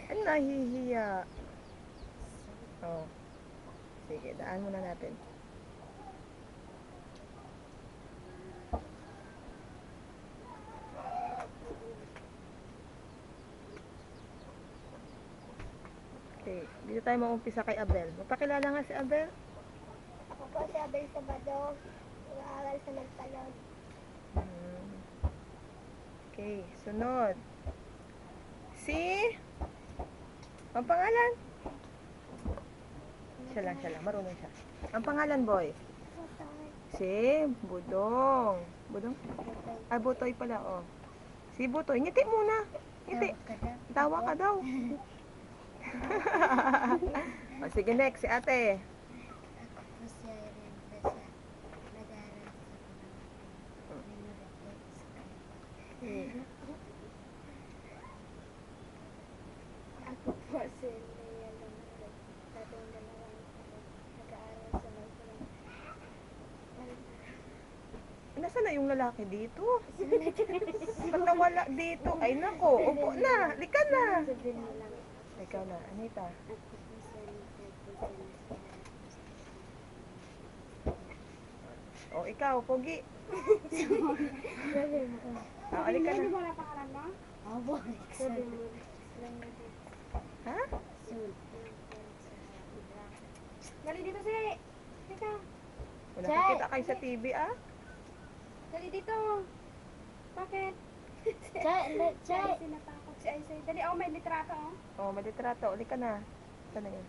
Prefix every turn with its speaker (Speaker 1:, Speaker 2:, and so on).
Speaker 1: Ano nahihiya? Oh. Sige, daan muna natin. Okay, dito tayo mag-umpisa kay Abel. Magpakilala nga si Abel.
Speaker 2: Ako po si Abel Sabado, nag-aaral sa Nagpalon.
Speaker 1: Okay, sunod. Si? Ang pangalan? Siya lang. Marunong siya. Ang pangalan, boy? Si Budong. Budong? Ay, Butoy pala, oh. Si Butoy. Ngiti muna. Ngiti. Tawa ka daw. O, sige, next. Si ate.
Speaker 2: Ako po si Irene Besa, nag-aaral sa Ako po si Lea Lamarek, dating 2 taon, nag-aaral sa Nagpalon.
Speaker 1: Nasaan na yung lalaki dito? Ba't nawala dito? Ay, nako. Upo na. Lika na.
Speaker 2: Sabihin mo lang.
Speaker 1: Ikaw na, Anita.
Speaker 2: Ako po si Anita Gonzales.
Speaker 1: O, ikaw, Pogi.
Speaker 2: Sabihin mo.
Speaker 1: O, alika na.
Speaker 2: Wala pangalan mo? Oo, sabihin mo.
Speaker 1: Ha?
Speaker 2: Soon.
Speaker 3: Dali dito si. Teka.
Speaker 1: Wala nakikita kayo sa TV, ah?
Speaker 3: Dali dito. Bakit?
Speaker 2: Chay.
Speaker 3: Sinatakot si Aisay. Dali, may litrato oh.
Speaker 1: O, may litrato. Alika na. Saan na yun?